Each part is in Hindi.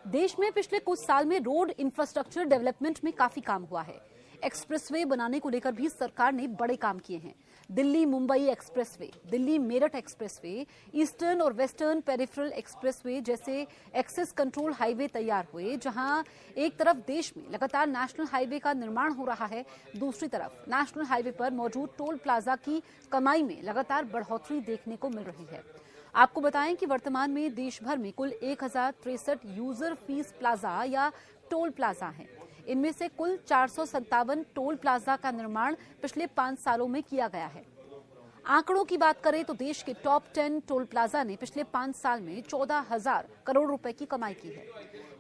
देश में पिछले कुछ साल में रोड इंफ्रास्ट्रक्चर डेवलपमेंट में काफी काम हुआ है। एक्सप्रेसवे बनाने को लेकर भी सरकार ने बड़े काम किए हैं। Delhi Mumbai expressway, Delhi Meerut expressway, eastern और वेस्टर्न पेरिफेरल एक्सप्रेसवे जैसे एक्सेस कंट्रोल हाईवे तैयार हुए, जहां एक तरफ देश में लगातार नेशनल हाईवे का निर्माण हो रहा है, दूसरी तरफ नेशनल हाईवे पर मौजूद टोल प्लाजा की कमाई में लगातार बढ़ोतरी देखने को मिल रही है। आपको बताएं कि वर्तमान में देश भर में कुल 1063 यूजर फीस प्लाजा या टोल प्लाजा हैं। इनमें से कुल 457 टोल प्लाजा का निर्माण पिछले 5 सालों में किया गया है। आंकड़ों की बात करें तो देश के टॉप 10 टोल प्लाजा ने पिछले 5 साल में 14,000 करोड़ रुपए की कमाई की है।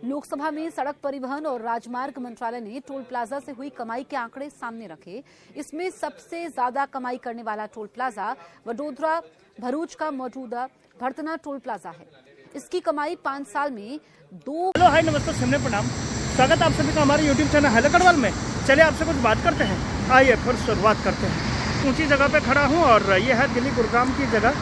लोकसभा में सड़क परिवहन और राजमार्ग मंत्रालय ने टोल प्लाजा से हुई कमाई के आंकड़े सामने रखे। इसमें सबसे ज्यादा कमाई करने वाला टोल प्लाजा वडोदरा भरूच का मौजूदा भरतना टोल प्लाजा है। इसकी कमाई 5 साल में 2। हेलो हाय नमस्ते सिमने प्रणाम, स्वागत आप सभी का हमारे यूट्यूब चैनल हैलो गढ़वाल में। चलिए आपसे कुछ बात करते हैं, आइए फिर शुरुआत करते हैं। ऊंची जगह पे खड़ा हूं और ये है दिल्ली गुरुग्राम की जगह,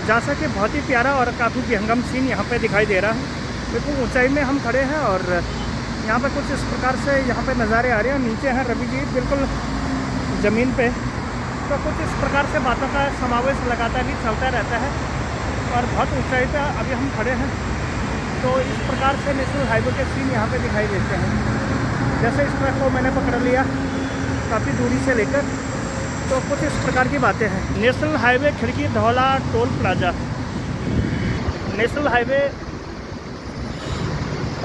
जैसा कि बहुत ही प्यारा और काफ़ी विहंगम सीन यहाँ पे दिखाई दे रहा है। बिल्कुल ऊंचाई में हम खड़े हैं और यहाँ पे कुछ इस प्रकार से यहाँ पे नज़ारे आ रहे हैं। नीचे हैं रवि जी बिल्कुल ज़मीन पे, तो कुछ इस प्रकार से बातों का समावेश लगातार ही चलता रहता है। और बहुत ऊंचाई पे अभी हम खड़े हैं, तो इस प्रकार से नेशनल हाईवे के सीन यहाँ पे दिखाई देते हैं। जैसे इस ट्रक को मैंने पकड़ लिया काफ़ी दूरी से लेकर, तो कुछ इस प्रकार की बातें हैं। National highway Kherki Daula toll plaza. National Highway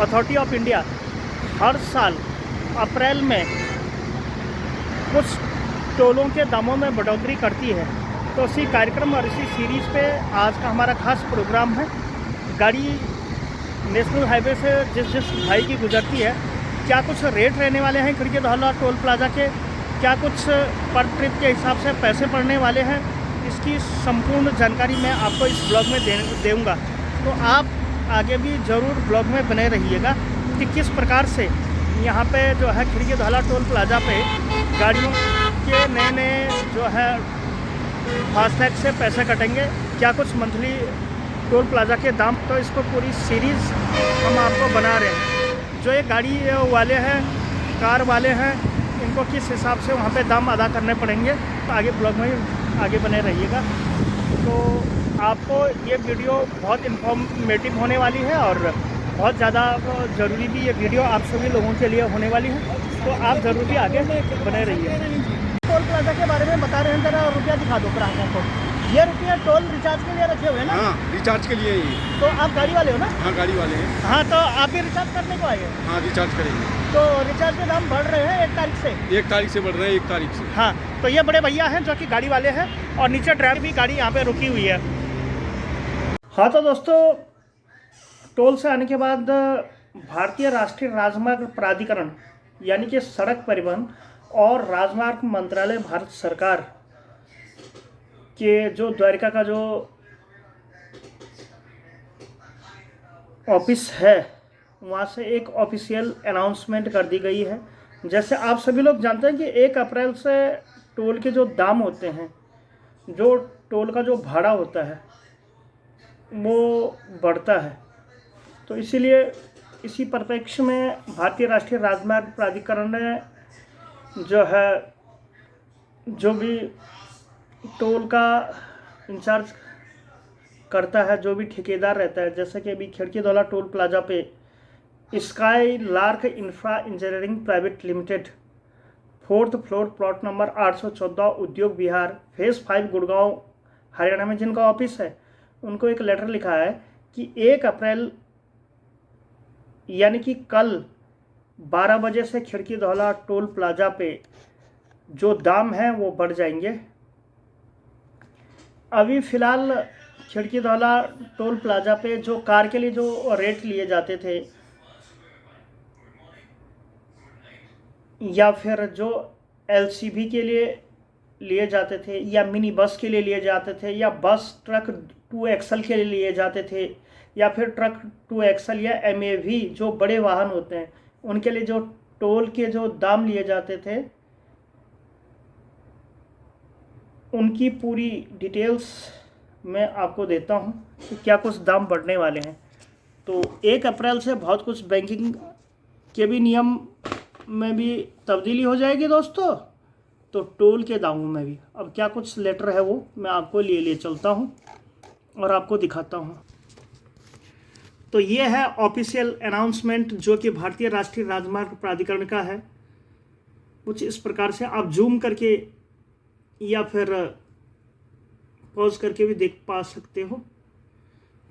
Authority of India हर साल अप्रैल में कुछ टोलों के दामों में बढ़ोतरी करती है। तो इसी कार्यक्रम और इसी सीरीज़ पे आज का हमारा खास प्रोग्राम है। गाड़ी नेशनल हाईवे से जिस भाई की गुजरती है, क्या कुछ रेट रहने वाले हैं खिड़की धौला टोल प्लाजा के, क्या कुछ पर ट्रिप के हिसाब से पैसे पड़ने वाले हैं, इसकी संपूर्ण जानकारी मैं आपको इस ब्लॉग में दूँगा। तो आप आगे भी ज़रूर ब्लॉग में बने रहिएगा कि किस प्रकार से यहाँ पे जो है खिड़की धौला टोल प्लाजा पे गाड़ियों के नए जो है फास्टैग से पैसे कटेंगे, क्या कुछ मंथली टोल प्लाजा के दाम। तो इसको पूरी सीरीज़ हम आपको बना रहे हैं। जो ये गाड़ी वाले हैं, कार वाले हैं, इनको किस हिसाब से वहाँ पे दाम अदा करने पड़ेंगे, तो आगे ब्लॉग में आगे बने रहिएगा। तो आपको ये वीडियो बहुत इन्फॉर्मेटिव होने वाली है और बहुत ज़्यादा ज़रूरी भी ये वीडियो आप सभी लोगों के लिए होने वाली है। तो आप ज़रूर भी आगे बने रहिए। टोल प्लाजा के बारे में बता रहे हैं, जरा रुपया दिखा दो ग्राहकों को। ये रुपया टोल रिचार्ज के लिए रखे हुए हैं ना? हाँ, रिचार्ज के लिए ही। तो आप गाड़ी वाले हो ना? हाँ, गाड़ी वाले हैं। हाँ, तो आप भी रिचार्ज करने को आए हैं? हाँ, रिचार्ज करेंगे। तो रिचार्ज के दाम बढ़ रहे हैं 1 तारीख से। 1 तारीख से बढ़ रहे हैं, 1 तारीख से। हाँ, तो ये बड़े भैया हैं जो कि गाड़ी वाले हैं और नीचे ड्राइवर भी गाड़ी यहाँ पे रुकी हुई है। हाँ तो दोस्तों, टोल से आने के बाद भारतीय राष्ट्रीय राजमार्ग प्राधिकरण यानी कि सड़क परिवहन और राजमार्ग मंत्रालय भारत सरकार के जो द्वारिका का जो ऑफिस है, वहाँ से एक ऑफिशियल अनाउंसमेंट कर दी गई है। जैसे आप सभी लोग जानते हैं कि 1 अप्रैल से टोल के जो दाम होते हैं, जो टोल का जो भाड़ा होता है, वो बढ़ता है। तो इसीलिए इसी परिप्रेक्ष्य में भारतीय राष्ट्रीय राजमार्ग प्राधिकरण ने जो है, जो भी टोल का इंचार्ज करता है, जो भी ठेकेदार रहता है, जैसे कि अभी खिड़की धौला टोल प्लाजा पे sky lark infra engineering private limited 4th floor plot number 814 उद्योग विहार फेज 5 गुड़गांव हरियाणा में जिनका ऑफिस है, उनको एक लेटर लिखा है कि 1 अप्रैल यानी कि कल 12 बजे से खिड़की धौला टोल प्लाजा पे जो दाम है वो बढ़ जाएंगे। अभी फ़िलहाल खिड़की धौला टोल प्लाजा पे जो कार के लिए जो रेट लिए जाते थे, या फिर जो एलसीवी के लिए लिए जाते थे, या मिनी बस के लिए लिए जाते थे, या बस ट्रक 2XL के लिए लिए जाते थे, या फिर ट्रक 2XL या MAV जो बड़े वाहन होते हैं, उनके लिए जो टोल के जो दाम लिए जाते थे, उनकी पूरी डिटेल्स मैं आपको देता हूं कि क्या कुछ दाम बढ़ने वाले हैं। तो 1 अप्रैल से बहुत कुछ बैंकिंग के भी नियम में भी तब्दीली हो जाएगी दोस्तों, तो टोल के दामों में भी। अब क्या कुछ लेटर है वो मैं आपको ले चलता हूँ और आपको दिखाता हूँ। तो ये है ऑफिशियल अनाउंसमेंट जो कि भारतीय राष्ट्रीय राजमार्ग प्राधिकरण का है। कुछ इस प्रकार से आप जूम करके या फिर पॉज करके भी देख पा सकते हो।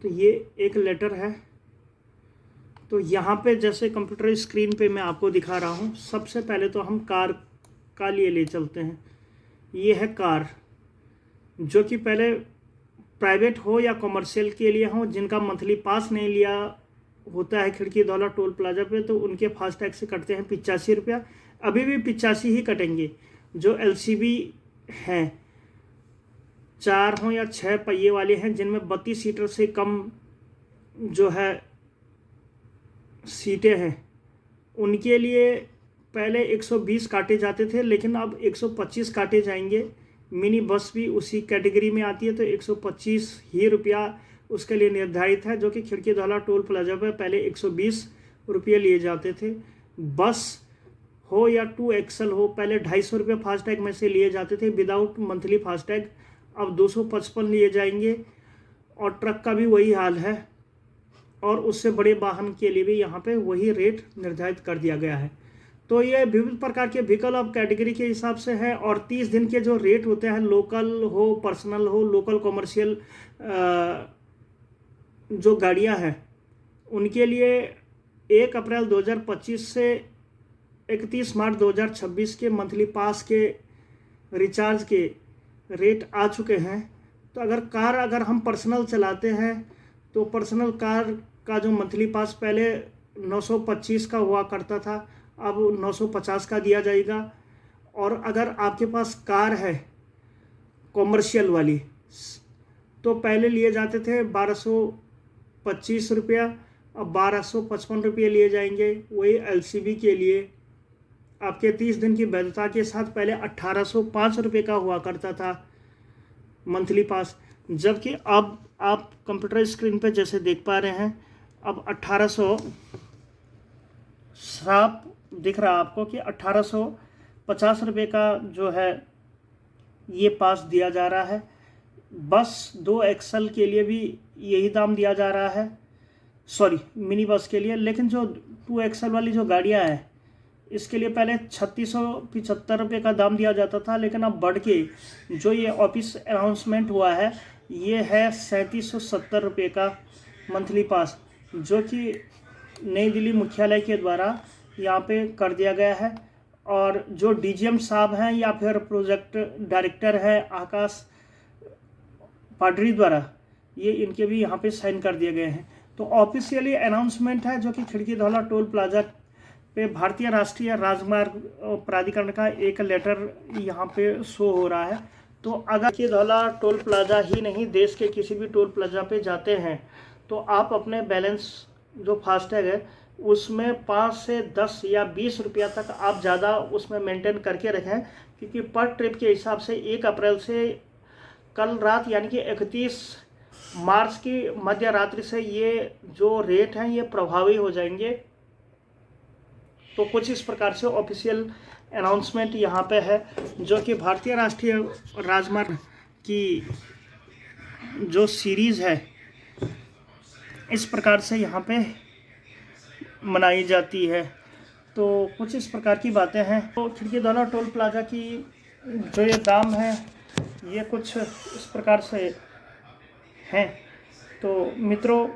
तो ये एक लेटर है। तो यहाँ पे जैसे कंप्यूटर स्क्रीन पे मैं आपको दिखा रहा हूँ, सबसे पहले तो हम कार का लिए ले चलते हैं। ये है कार, जो कि पहले प्राइवेट हो या कॉमर्शियल के लिए हो, जिनका मंथली पास नहीं लिया होता है खिड़की धौला टोल प्लाजा पे, तो उनके फास्टैग से कटते हैं 85 रुपया। अभी भी 85 ही कटेंगे। जो LCV हैं, 4 हो या 6 पहिए वाले हैं, जिनमें 32 सीटर से कम जो है सीटें हैं, उनके लिए पहले 120 काटे जाते थे, लेकिन अब 125 काटे जाएंगे। मिनी बस भी उसी कैटेगरी में आती है, तो 125 ही रुपया उसके लिए निर्धारित है, जो कि खिड़की धौला टोल प्लाजा पर पहले 120 रुपये लिए जाते थे। बस हो या 2XL हो, पहले 250 रुपये फास्टैग में से लिए जाते थे विदाउट मंथली फास्टैग, अब 255 लिए जाएंगे। और ट्रक का भी वही हाल है, और उससे बड़े वाहन के लिए भी यहाँ पे वही रेट निर्धारित कर दिया गया है। तो ये विविध प्रकार के व्हीकल ऑफ कैटेगरी के हिसाब से है। और 30 दिन के जो रेट होते हैं, लोकल हो, पर्सनल हो, लोकल कॉमर्शियल जो गाड़ियाँ हैं, उनके लिए 1 अप्रैल 2025 से 31 मार्च 2026 के मंथली पास के रिचार्ज के रेट आ चुके हैं। तो अगर हम पर्सनल चलाते हैं, तो पर्सनल कार का जो मंथली पास पहले 925 का हुआ करता था, अब 950 का दिया जाएगा। और अगर आपके पास कार है कॉमर्शियल वाली, तो पहले लिए जाते थे 1225 रुपया, अब 1255 रुपये लिए जाएंगे। वही LCV के लिए आपके 30 दिन की वैधता के साथ पहले 1805 रुपये का हुआ करता था मंथली पास, जबकि अब आप कंप्यूटर स्क्रीन पे जैसे देख पा रहे हैं, अब 1800 साफ दिख रहा है आपको कि 1850 रुपये का जो है ये पास दिया जा रहा है। बस 2XL के लिए भी यही दाम दिया जा रहा है, सॉरी मिनी बस के लिए। लेकिन जो 2XL वाली जो गाड़ियां हैं, इसके लिए पहले 3675 रुपये का दाम दिया जाता था, लेकिन अब बढ़ के जो ये ऑफिस अनाउंसमेंट हुआ है, ये है 3770 रुपये का मंथली पास, जो कि नई दिल्ली मुख्यालय के द्वारा यहाँ पे कर दिया गया है। और जो DGM साहब हैं या फिर प्रोजेक्ट डायरेक्टर है आकाश पाडरी द्वारा, ये इनके भी यहाँ पे साइन कर दिए गए हैं। तो ऑफिशियली अनाउंसमेंट है, जो कि खिड़की धौला टोल प्लाजा पे भारतीय राष्ट्रीय राजमार्ग प्राधिकरण का एक लेटर यहाँ पे शो हो रहा है। तो अगर खिड़की धौला टोल प्लाजा ही नहीं, देश के किसी भी टोल प्लाजा पे जाते हैं, तो आप अपने बैलेंस जो फास्टैग है उसमें 5 से 10 या 20 रुपया तक आप ज़्यादा उसमें मेंटेन करके रखें, क्योंकि पर ट्रिप के हिसाब से 1 अप्रैल से कल रात यानी कि 31 मार्च की मध्य रात्रि से ये जो रेट हैं ये प्रभावी हो जाएंगे। तो कुछ इस प्रकार से ऑफिशियल अनाउंसमेंट यहाँ पे है, जो कि भारतीय राष्ट्रीय राजमार्ग की जो सीरीज़ है इस प्रकार से यहाँ पे मनाई जाती है। तो कुछ इस प्रकार की बातें हैं। तो खिड़की धौला टोल प्लाजा की जो ये दाम है, ये कुछ इस प्रकार से हैं। तो मित्रों,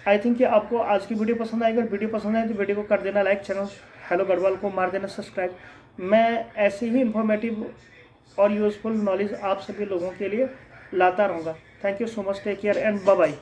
आई थिंक कि आपको आज की वीडियो पसंद आएगी। अगर वीडियो पसंद आए तो वीडियो को कर देना लाइक, चैनल हेलो गढ़वाल को मार देना सब्सक्राइब। मैं ऐसे ही इंफॉर्मेटिव और यूज़फुल नॉलेज आप सभी लोगों के लिए लाता रहूँगा। Thank you so much, take care and bye bye.